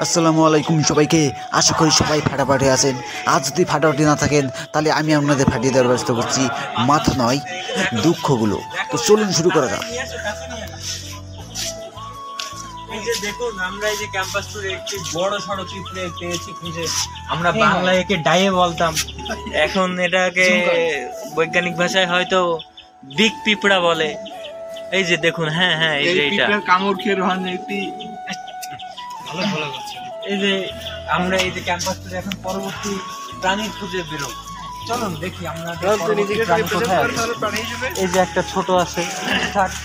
আসসালামু আলাইকুম সবাইকে। আশা করি সবাই ফাটাফাটি আছেন। আজ যদি ফাটাফাটি না থাকেন তাহলে আমি আপনাদের ফাটিয়ে দেওয়ার ব্যবস্থা করছি, মাথা নয় দুঃখগুলো। তো চলুন শুরু করা যাক। এই যে দেখুন, আমরা এই যে ক্যাম্পাস ট্যুরে একটি বড় সড়ো পিঁপড়ে পেয়েছি খুঁজে। আমরা বাংলায় একে ডাইয়ে বলতাম, এখন এটাকে বৈজ্ঞানিক ভাষায় হয়তো বিগ পিঁপড়া বলে। এই যে দেখুন, হ্যাঁ হ্যাঁ, এই যে এটা কামড় খেয়ে রোহান একটি ভালো ভালো করছে। এই যে আমরা এই যে ক্যাম্পাস ট্যুরে এখন পরবর্তী প্রাণীর খুঁজে বেরো। চলুন দেখি আমরা পরবর্তী প্রাণী কোথায় আছে। এই যে একটা ছোট আছে,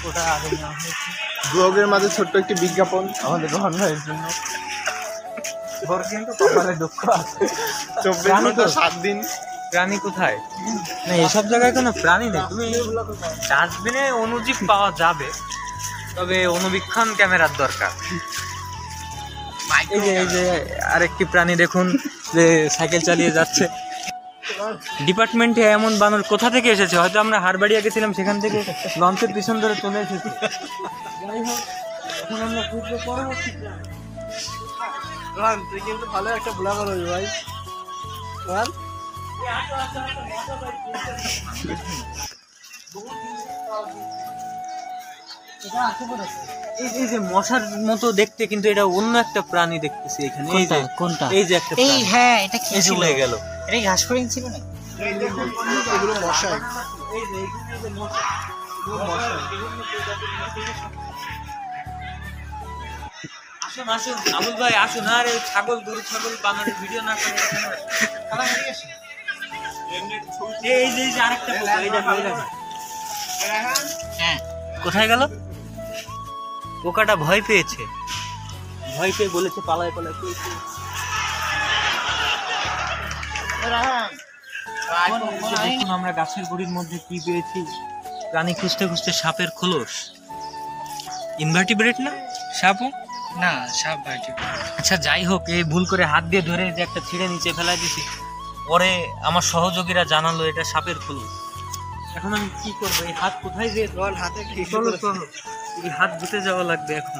ওটা আগে নেওয়া হয়েছে। ব্লগের মাঝে ছোট্ট একটি বিজ্ঞাপন আমাদের রোহন ভাইয়ের জন্য। ওর কিন্তু কপালে দুঃখ আছে। 24 ঘন্টা 7 দিন। প্রাণী কোথায়? না, এসব জায়গায় কোনো প্রাণী নেই। তুমি ডাস্টবিনে অণুজীব পাওয়া যাবে, তবে অনুবীক্ষণ ক্যামেরার দরকার। এই যে আরেকটি প্রাণী দেখুন, যে সাইকেল চালিয়ে যাচ্ছে। ডিপার্টমেন্টে এমন বানর কোথা থেকে এসেছে? হয়তো আমরা হারবাড়িয়া গেছিলাম, সেখান থেকে লঞ্চের পিছন ধরে চলে এসেছি। যাই হোক, এখন আমরা খুঁজবো পরবর্তী প্রাণী। রোহান, তুই কিন্তু ভালো একটা ব্লগার হবি ভাই। রোহান, এই যে মশার মতো দেখতে, কিন্তু এটা অন্য একটা প্রাণী দেখতেছি এখানে। এই যে কোনটা? এই যে একটা এই প্রাণী। হ্যাঁ, এটা কি এই যে ছিল? উড়ে গেল। এটা ঘাস ফড়িং ছিল না? এগুলো মশাই। আসুন আসুন আবুল ভাই, আসুন। আর এই ছাগল, গরু, ছাগল, বানরের ভিডিও না করে এই যে আরেকটা পোকা, এই দেখো, এই দেখো। হ্যাঁ, কোথায় গেল? পোকাটা ভয় পেয়েছে, ভয় পেয়ে বলেছে পালায় পালায়। দেখুন, আমরা গাছের গুড়ির মধ্যে কি পেয়েছি। প্রাণী খুঁজতে খুঁজতে সাপের খোলস। ইনভার্টিব্রেট না সাপও? না, সাপ ভাইটি। আচ্ছা যাই হোক, এই ভুল করে হাত দিয়ে ধরে যে একটা ছিঁড়ে নিচে ফেলাই দিছি, পরে আমার সহযোগীরা জানালো এটা সাপের খোলস। এখন আমি কি করবো? এই হাত কোথায় যে হাতে চলো, এই হাত ধুতে যাওয়া লাগবে এখন।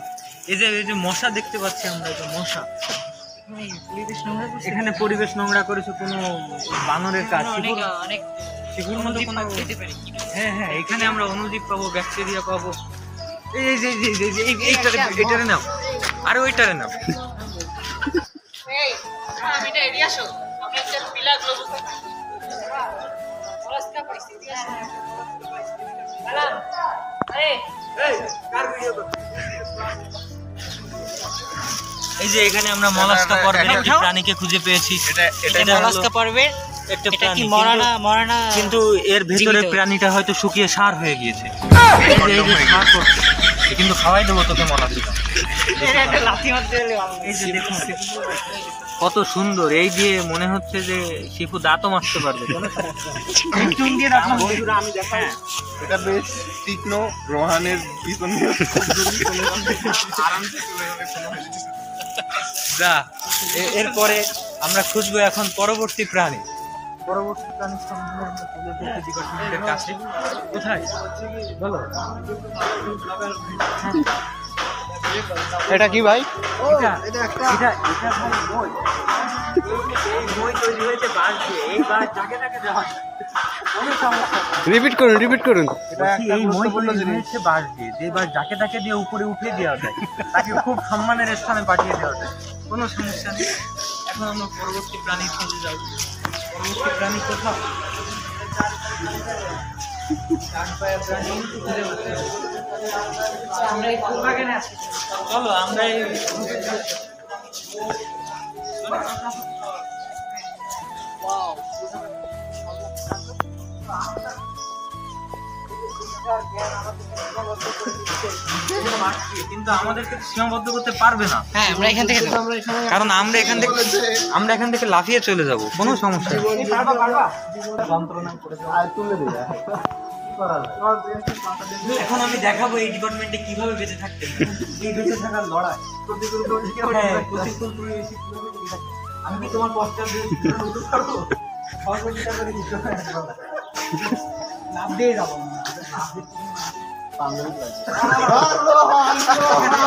এই যে মশা দেখতে পাচ্ছি আমরা, এই যে মশা। এখানে পরিবেশ নোংরা করেছে কোনো বানরের কাজ। অনেক সেগুলোর মধ্যে কোনো, হ্যাঁ হ্যাঁ, এখানে আমরা অণুজীব পাবো, ব্যাকটেরিয়া পাবো। এই যে এইটারে নাও, আরে ওইটারে নাও। এই যে এখানে আমরা মলাস্কা পর্বের একটি প্রাণীকে খুঁজে পেয়েছি। এটা মলাস্কা পর্বের একটা এটা কি প্রাণী, মরানা কিন্তু এর ভেতরে জীবিত। প্রাণীটা হয়তো শুকিয়ে সার হয়ে গিয়েছে। এই যে সার করছে, কিন্তু খাওয়াই দেবো তোকে মলাস্কা। এই যে দেখুন কত সুন্দর, এই দিয়ে মনে হচ্ছে যে শিপু দাঁতও মারতে পারবে। বন্ধুরা, আমি দেখাই, এটা বেশ তীক্ষ্ণ। রোহানের পিছনে আরামসে চলে যাবে কোনো হেজিটেশন। যা, এরপরে আমরা খুঁজবো এখন পরবর্তী প্রাণী। পরবর্তী প্রাণীর সন্ধানে আমরা চলে যেতে ডিপার্টমেন্টের কাছে। কোথায় বলো? এটা কি ভাই? এটা ভাই বই। এই বই তৈরি হয়েছে বাঁশ দিয়ে। এই বাঁশ যাকে তাকে দেওয়া হয়। কোনো সমস্যা নেই। রিপিট করুন। এই মই তৈরি হয়েছে বাঁশ দিয়ে, যে বাঁশ যাকে তাকে দিয়ে উপরে উঠে দেওয়া যায়, তাকে খুব সম্মানের স্থানে পাঠিয়ে দেওয়া যায়। কোনো সমস্যা নেই। এখন আমরা পরবর্তী প্রাণী খুঁজে যাবো। পরবর্তী প্রাণী কোথাও? চলো আমরা কিন্তু আমাদেরকে সীমাবদ্ধ করতে পারবে না। হ্যাঁ, আমরা এখান থেকে কারণ আমরা এখান থেকে লাফিয়ে চলে যাব, কোনো সমস্যা নেই। এখন আমি দেখাবো এই ডিপার্টমেন্টে কিভাবে বেঁচে থাকতে হয়। এই বেঁচে থাকার লড়াই, হ্যাঁ, প্রতিকূল পরিবেশে কিভাবে বেঁচে থাকতে হয়। আমি কি তোমার পশ্চাৎ দিয়ে সহযোগিতা করে লাভ দিয়ে যাবো।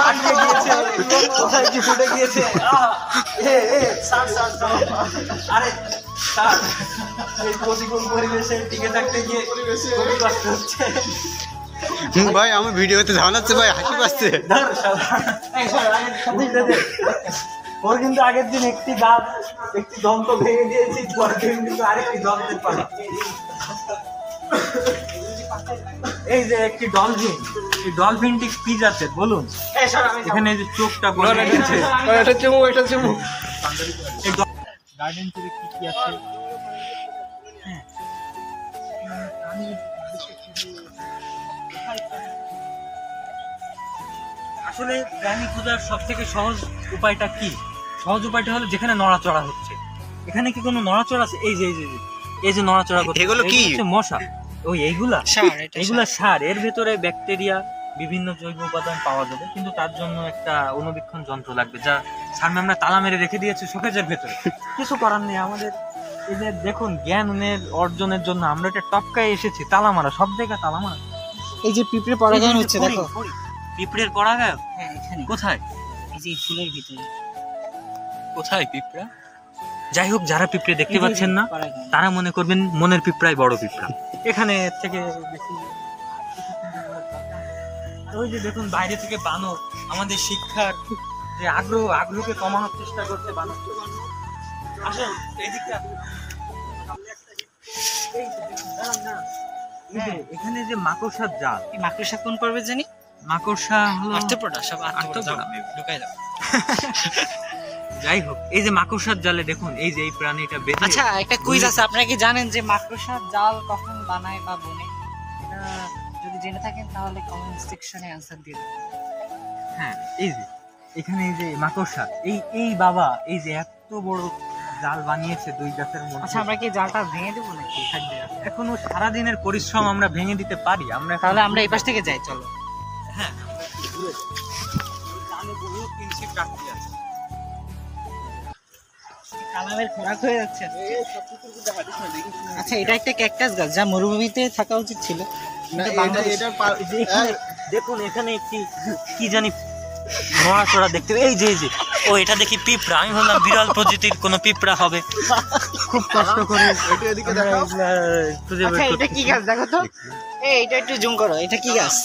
আটকে গিয়েছে, কোথায় কি ফুটে গিয়েছে। আরে স্যার, এই প্রতিকূল পরিবেশে টিকে থাকতে গিয়ে খুবই কষ্ট হচ্ছে। ভাই আমার ভিডিওতে ঝামেলাচ্ছে ভাই, হাসি পাচ্ছে। ওর কিন্তু আগের দিন একটি দাঁত একটি দন্ত ভেঙে দিয়েছি, পরের দিন কিন্তু আরেকটি দন্তের পারে। এই যে একটি ডলফিন, এই ডলফিনটি কি যাচ্ছে বলুন? এখানে যে চোখটা বলে গেছে, গার্ডেন থেকে কি কি আছে? আসলে প্রাণী খোঁজার সব থেকে সহজ উপায়টা কি? সহজ উপায়টা হলো যেখানে নড়াচড়া হচ্ছে। এখানে কি কোনো নড়াচড়া আছে? এই যে এই যে নড়াচড়া করছে, এগুলো কি? মশা। ওই এইগুলা সার, সার। এর ভেতরে ব্যাকটেরিয়া, বিভিন্ন জৈব উপাদান পাওয়া যাবে, কিন্তু তার জন্য একটা অনুবীক্ষণ যন্ত্র লাগবে, যা সামনে আমরা তালা মেরে রেখে দিয়েছি শোকেজের ভেতরে। কিছু করার নেই আমাদের। এই যে দেখুন, জ্ঞানের অর্জনের জন্য আমরা এটা টপকায় এসেছি, তালা মারা, সব জায়গায় তালা মারা। এই যে পিঁপড়ে পরাগায়ন হচ্ছে দেখো। পিঁপড়ের পরাগায়ন? হ্যাঁ এখানে। কোথায়? এই যে ফুলের ভিতরে। কোথায় পিঁপড়া? যাই হোক, যারা পিঁপড়ে দেখতে পাচ্ছেন না পরাগায়ন। তারা মনে করবেন মনের পিঁপড়াই বড় পিঁপড়া। এখানে এর থেকে বেশি। ওই যে দেখুন, বাইরে থেকে বানর আমাদের শিক্ষার যে আগ্রহকে কমানোর চেষ্টা করছে। বানর আসুন এদিকে আসুন। এই যে দেখুন, দাঁড়ান। এই যে এখানে যে মাকড়সার জাল। এই মাকড়সা কোন পর্বে জানি? মাকড়সা হলো আর্থ্রোপোডা, সব আর্থ্রোপোডা। আর্থ্রোপোডা। ঢুকাই দাও। যাই হোক, এই যে মাকড়সার জালে দেখুন, এই যে এই প্রাণীটা বেঁধে। আচ্ছা, একটা কুইজ আছে। আপনারা কি জানেন যে মাকড়সার জাল কখন বানায় বা বনে? এটা যদি জেনে থাকেন তাহলে কমেন্ট সেকশনে অ্যানসার দিয়ে দেবেন। হ্যাঁ, এই যে এখানে এই যে মাকড়সা, এই বাবা এই যে এত বড় জাল বানিয়েছে দুই গাছের মধ্যে। আচ্ছা, আমরা কি জালটা ভেঙে দেবো নাকি? এখনো সারাদিনের পরিশ্রম আমরা ভেঙে দিতে পারি। আমরা তাহলে আমরা এই পাশ থেকে যাই, চলো। হ্যাঁ, জালে বহু কিনশিপ রাখতে আছে। কালামের খোরাক হয়ে যাচ্ছে। আচ্ছা, এটা একটা ক্যাকটাস গাছ, যা মরুভূমিতে থাকা উচিত ছিল। দেখুন, এখানে একটি কি জানি নড়াচড়া দেখতে। এই যে ও, এটা দেখি পিঁপড়া। আমি ভাবলাম বিরল প্রজাতির কোনো পিঁপড়া হবে। খুব কষ্ট করে খুঁজে বের আচ্ছা, এটা করতে। কি গাছ দেখো তো? এটা একটু জুম করো। এটা কি গাছ?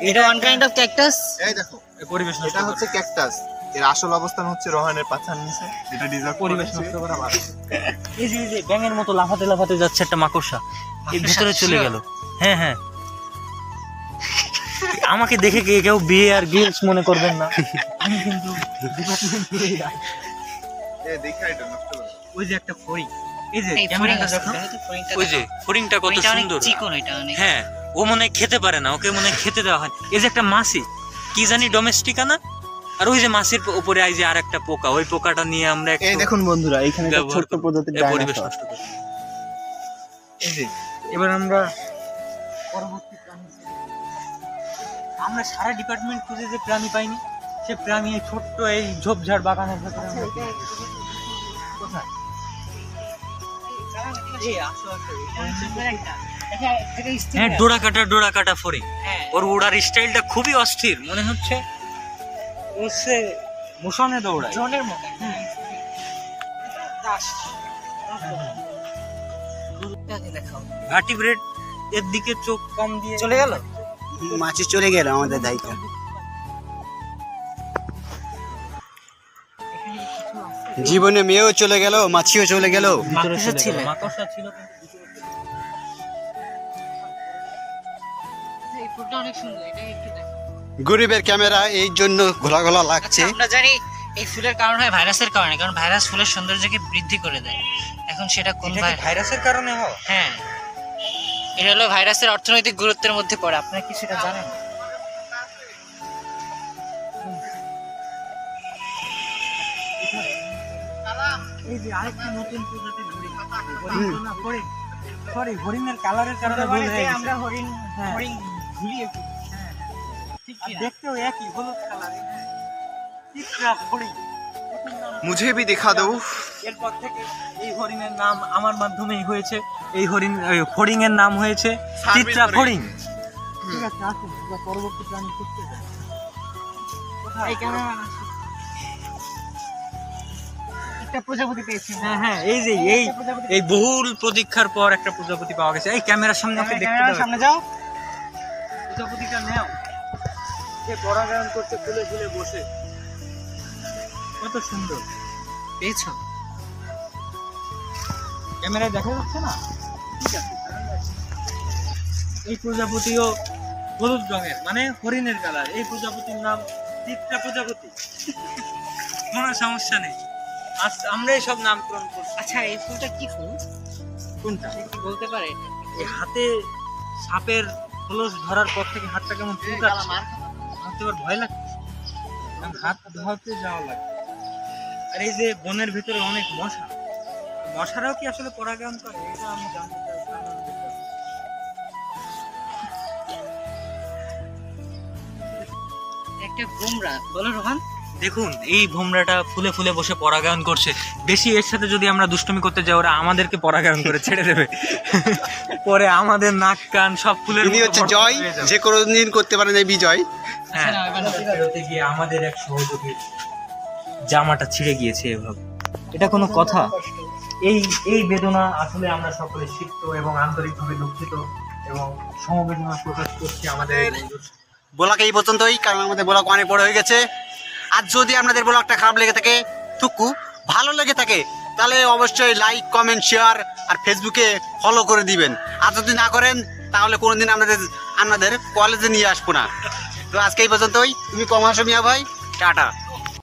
এটা ওয়ান কাইন্ড অফ ক্যাকটাস। এই দেখো, পরিবেশ নষ্ট এটা হচ্ছে ক্যাকটাস। এর আসল অবস্থান হচ্ছে রোহানের পাছার নিচে, যেটা ডিজার্ভ পরিবেশ নষ্ট করা ভালো। এই যে ব্যাঙের মতো লাফাতে যাচ্ছে একটা মাকড়সা, এই ভিতরে চলে গেল। হ্যাঁ, আমাকে দেখে কেউ বিয়ে আর গিলস মনে করবেন না, আমি কিন্তু ডিপার্টমেন্ট থেকে যাই। দেখা এটা নষ্ট করে। ওই যে একটা ফড়িং, এই যে এই ক্যামেরাটা ফড়িং দেখো, আছে, ফড়িংটা ওই যে দেখো। ফড়িংটা কত ফড়িংটা অনেক সুন্দর। চিকন, এটা অনেক। হ্যাঁ, ও মনে হয় খেতে পারে না, ওকে মনে হয় খেতে দেওয়া হয়। এই যে একটা মাছি, কি জানি ডোমেস্টিকা না? আর ওই যে মাছির উপরে এই যে আর একটা পোকা, ওই পোকাটা নিয়ে আমরা এই একটু দেখুন বন্ধুরা, এখানে একটা ব্যবহার ছোট্ট করি। প্রজাতির এই পরিবেশ ডাইনোসর। নষ্ট করি। এই যে এবার আমরা পরবর্তী প্রাণী, আমরা সারা ডিপার্টমেন্ট খুঁজে যে প্রাণী পাইনি, সে প্রাণী এই ছোট্ট এই ঝোপঝাড় বাগানের ভেতরে আমরা পেয়েছি। কোথায়? এই আসো, হ্যাঁ, ডোরা কাটা ফড়িং। ওর উড়ার স্টাইলটা খুবই অস্থির, মনে হচ্ছে মোশনে দৌড়ায়। ড্রোনের মতো। দেখাও। ভার্টিব্রেট এর দিকে চোখ কম দিয়ে চলে গেল। মাছি চলে গেল আমাদের দায়িত্ব। জীবনে মেয়েও চলে গেল, মাছিও চলে গেল। মাকড়সা ছিল, এই ফুলটা অনেক সুন্দর, এটা একটু দেখো। গরিবের ক্যামেরা এই জন্য ঘোলা ঘোলা লাগছে। আচ্ছা, আমরা জানি এই ফুলের কারণ হয় ভাইরাসের কারণে, কারণ ভাইরাস ফুলের সৌন্দর্যকে বৃদ্ধি করে দেয়। এখন সেটা কোন ভাইরাসের কারণে হয়? হ্যাঁ, এটা হলো ভাইরাসের অর্থনৈতিক গুরুত্বের মধ্যে পড়ে। আপনারা কি সেটা জানেন? এই যে আরেকটা নতুন প্রজাতির হরিণ, সরি হরিণের কালারের কারণে ভুল হয়ে গেছে। আমরা হরিণ হ্যাঁ। হরিণ ঘুরিয়ে ঠিক আর কি না? দেখতেও একই হলুদ কালারের চিত্রা হরিণ। মুঝে ভি দেখা দো। এরপর থেকে এই হরিণের নাম আমার মাধ্যমেই হয়েছে। এই ফড়িং এর নাম হয়েছে চিত্রা ফড়িং। ঠিক আছে আসুন আমরা পরবর্তী প্ল্যান করতে যাই। এই ক্যামেরাম্যান আসুন। একটা প্রজাপতি পেয়েছি। হ্যাঁ হ্যাঁ, এই যে এই বহুল প্রতীক্ষার পর একটা প্রজাপতি পাওয়া গেছে। এই ক্যামেরার সামনে আপনি দেখতে ক্যামেরার পাবেন, সামনে যাও। প্রজাপতিটা নেও, যে পরাগায়ন করতে ফুলে ফুলে বসে, কত সুন্দর। পেয়েছো? ক্যামেরায় দেখা যাচ্ছে না? ঠিক আছে। এই প্রজাপতিও হলুদ রঙের, মানে হরিণের কালার। এই প্রজাপতির নাম চিত্রা প্রজাপতি। কোনো সমস্যা নেই, আজ আমরাই সব নামকরণ করছি। আচ্ছা এই ফুলটা কি ফুল? কোনটা? সে কি বলতে পারে? এই হাতে সাপের খোলস ধরার পর থেকে হাতটা কেমন চুলকাচ্ছে, আমার তো এবার ভয় লাগছে, কারণ হাত ধোয়াতে যাওয়া লাগে। আর এই যে বনের ভিতরে অনেক মশা, মশারাও কি আসলে পরাগায়ন করে? এটা আমি জানতে চাই। একটা ভোমরা, বলো রোহান। দেখুন এই ভোমরাটা ফুলে ফুলে বসে পরাগায়ন করছে। বেশি এর সাথে যদি আমরা দুষ্টুমি করতে যাই, ওরা আমাদেরকে পরাগায়ন করে ছেড়ে দেবে। পরে আমাদের নাক কান সব ফুলের ইনি মতো হচ্ছে বড় জয়, হয়ে যাবে। যে কোনোদিন করতে পারে না বিজয়। হ্যাঁ, ফেরতে গিয়ে আমাদের এক সহযোগীর জামাটা ছিঁড়ে গিয়েছে এভাবে। এটা কোনো কথা? এই বেদনা আসলে আমরা সকলে সিক্ত এবং আন্তরিকভাবে দুঃখিত এবং সমবেদনা প্রকাশ করছি আমাদের এই বন্ধুর সাথে। ব্লগ এই পর্যন্তই, কারণ আমাদের ব্লগ অনেক বড় হয়ে গেছে। আর যদি আপনাদের ব্লগটা খারাপ লেগে থাকে, থুকু ভালো লেগে থাকে, তাহলে অবশ্যই লাইক, কমেন্ট, শেয়ার আর ফেসবুকে ফলো করে দিবেন। আর যদি না করেন তাহলে কোনোদিন আপনাদের কলেজে নিয়ে আসবো না। তো আজকে এই পর্যন্তই। তুমি কম আসো মিয়া ভাই, টাটা।